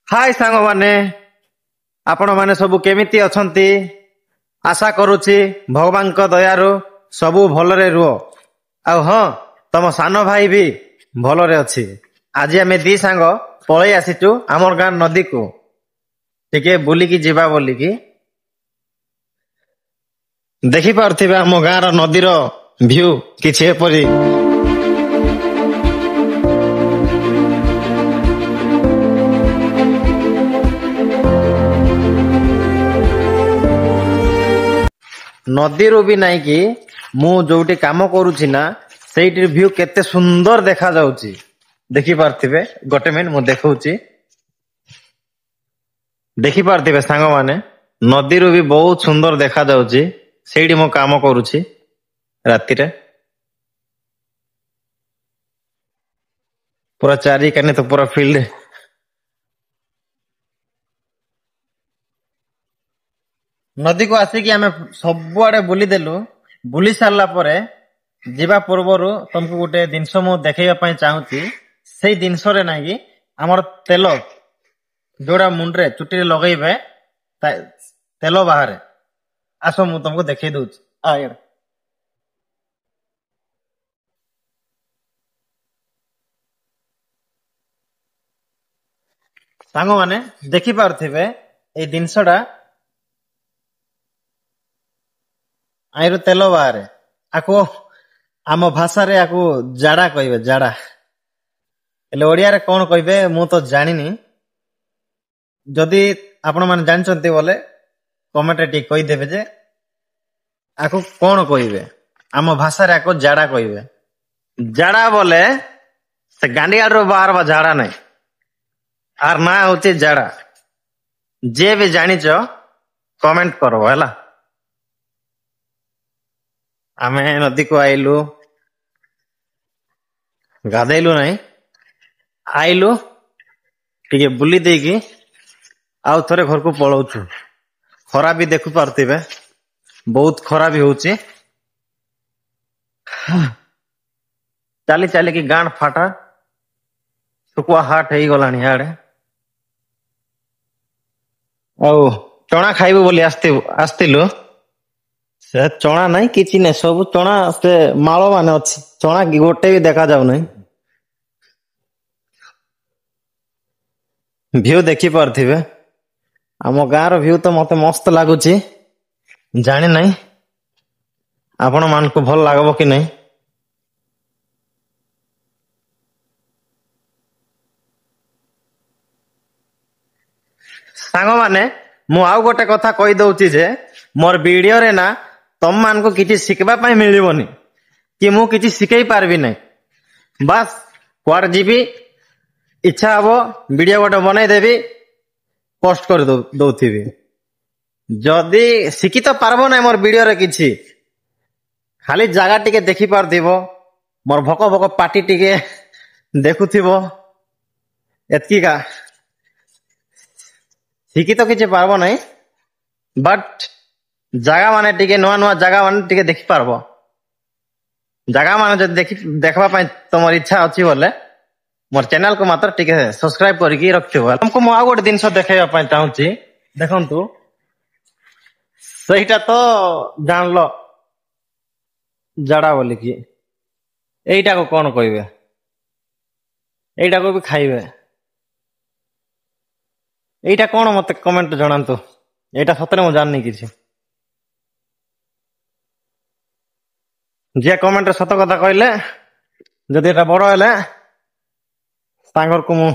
High ସାଙ୍ଗମାନେ, ଆପଣମାନେ ସବୁ କେମିତି ଅଛନ୍ତି? ଆଶା କରୁଛି ଭଗବାନଙ୍କ ଦୟାରୁ ସବୁ ଭଲରେ ରୁହ। ଆଉ ହଁ, ତମ ସାନ ଭାଇ ବି ଭଲରେ ଅଛି। ଆଜି ଆମେ ଦି ସାଙ୍ଗ ପଳେଇ ଆସିଛୁ ଆମର ଗାଁ ନଦୀକୁ ଟିକେ ବୁଲିକି ଯିବା ବୋଲିକି। ଦେଖିପାରୁଥିବେ ଆମ ଗାଁର ନଦୀର ଭିଉ କିଛି ଏପରି। ନଦୀରୁ ବି ନାଇଁ କି ମୁଁ ଯୋଉଠି କାମ କରୁଛି ନା ସେଇଠି ଭିଉ କେତେ ସୁନ୍ଦର ଦେଖା ଯାଉଛି। ଦେଖିପାରୁଥିବେ, ଗୋଟେ ମିନିଟ ମୁଁ ଦେଖଉଛି। ଦେଖିପାରୁଥିବେ ସାଙ୍ଗମାନେ, ନଦୀରୁ ବି ବହୁତ ସୁନ୍ଦର ଦେଖା ଯାଉଛି। ସେଇଠି ମୁଁ କାମ କରୁଛି ରାତିରେ। ପୁରା ଚାରିକାନି ତ ପୁରା ଫିଲ୍ଡ। ନଦୀକୁ ଆସିକି ଆମେ ସବୁଆଡେ ବୁଲିଦେଲୁ। ବୁଲି ସାରିଲା ପରେ ଯିବା ପୂର୍ବରୁ ତମକୁ ଗୋଟେ ଜିନିଷ ମୁଁ ଦେଖେଇବା ପାଇଁ ଚାହୁଁଛି। ସେଇ ଜିନିଷରେ ନାଇଁ କି ଆମର ତେଲ ଯୋଉଟା ମୁଣ୍ଡରେ ଚୁଟିରେ ଲଗେଇବେ ତେଲ ବାହାରେ। ଆସ ମୁଁ ତମକୁ ଦେଖେଇ ଦଉଛି। ଇଆଡେ ସାଙ୍ଗମାନେ ଦେଖିପାରୁଥିବେ ଏଇ ଜିନିଷଟା ଆଇରୁ ତେଲ ବାହାରେ। ଆକୁ ଆମ ଭାଷାରେ ଆକୁ ଜାଡା କହିବେ, ଜାଡା। ହେଲେ ଓଡିଆରେ କଣ କହିବେ ମୁଁ ତ ଜାଣିନି। ଯଦି ଆପଣ ମାନେ ଜାଣିଛନ୍ତି ବୋଲେ କମେଣ୍ଟରେ ଟିକେ କହିଦେବେ ଯେ ଆକୁ କଣ କହିବେ। ଆମ ଭାଷାରେ ଆକୁ ଜାଡା କହିବେ। ଜାଡା ବୋଲେ ସେ ଗାଣ୍ଡିଆରୁ ବାହାରବା ଝାଡା ନାହିଁ। ଆର ନାଁ ହଉଛି ଜାଡା। ଯିଏ ବି ଜାଣିଛ କମେଣ୍ଟ କରବ ହେଲା। ଆମେ ନଦୀକୁ ଆଇଲୁ, ଗାଧେଇଲୁ ନାହିଁ, ଆଇଲୁ ଟିକେ ବୁଲି ଦେଇକି ଆଉ ଥରେ ଘରକୁ ପଳଉଛୁ। ଖରା ବି ଦେଖୁ ପାରୁଥିବେ, ବହୁତ ଖରା ବି ହଉଛି। ଚାଲି ଚାଲିକି ଗାଁଡ ଫାଟା ଶୁଖୁଆ ହାଟ ହେଇଗଲାଣି ଇଆଡେ। ଆଉ ଚଣା ଖାଇବୁ ବୋଲି ଆସିଥିଲୁ। ସେ ଚଣା ନାହିଁ, କିଛି ନାହିଁ। ସବୁ ଚଣା ସେ ମାଳ ମାନେ ଅଛି। ଚଣା ଗୋଟେ ବି ଦେଖା ଯାଉନାହିଁ। ଭିଉ ଦେଖି ପାରୁଥିବେ। ଆମ ଗାଁର ଭିଉ ତ ମତେ ମସ୍ତ ଲାଗୁଛି। ଜାଣି ନାହିଁ ଆପଣ ମାନଙ୍କୁ ଭଲ ଲାଗବ କି ନାହିଁ। ସାଙ୍ଗମାନେ, ମୁଁ ଆଉ ଗୋଟେ କଥା କହିଦଉଛି ଯେ ମୋର ଭିଡିଓରେ ନା ତମ ମାନଙ୍କୁ କିଛି ଶିଖିବା ପାଇଁ ମିଳିବନି କି ମୁଁ କିଛି ଶିଖେଇ ପାରିବି ନାହିଁ। ବାସ୍ କୁଆଡେ ଯିବି, ଇଚ୍ଛା ହବ ଭିଡିଓ ଗୋଟେ ବନେଇଦେବି, ପୋଷ୍ଟ କରି ଦଉଥିବି। ଯଦି ଶିଖି ତ ପାରବ ନାହିଁ ମୋର ଭିଡିଓରେ କିଛି, ଖାଲି ଜାଗା ଟିକେ ଦେଖି ପାରୁଥିବ, ମୋର ଭକ ଭକ ପାଟି ଟିକେ ଦେଖୁଥିବ, ଏତିକା। ଶିଖି ତ କିଛି ପାରବ ନାହିଁ, ବଟ୍ ଜାଗା ମାନେ ଟିକେ ନୂଆ ନୂଆ ଜାଗା ମାନେ ଟିକେ ଦେଖିପାରବ। ଜାଗା ମାନେ ଯଦି ଦେଖିବା ପାଇଁ ତମର ଇଚ୍ଛା ଅଛି ବୋଲେ ମୋର ଚ୍ୟାନେଲ କୁ ମାତ୍ର ଟିକେ ସବସ୍କ୍ରାଇବ କରିକି ରଖିଥିବ। ତମକୁ ମୁଁ ଆଉ ଗୋଟେ ଜିନିଷ ଦେଖେଇବା ପାଇଁ ଚାହୁଁଛି। ଦେଖନ୍ତୁ, ସେଇଟା ତ ଜାଣିଲ ଜାଡା ବୋଲିକି। ଏଇଟାକୁ କଣ କହିବେ? ଏଇଟାକୁ ବି ଖାଇବେ। ଏଇଟା କଣ ମତେ କମେଣ୍ଟ ଜଣାନ୍ତୁ। ଏଇଟା ସତରେ ମୁଁ ଜାଣିନି କିଛି। ଯିଏ କମେଣ୍ଟରେ ସତ କଥା କହିଲେ, ଯଦି ଏଟା ବଡ ହେଲେ ତାଙ୍କରକୁ ମୁଁ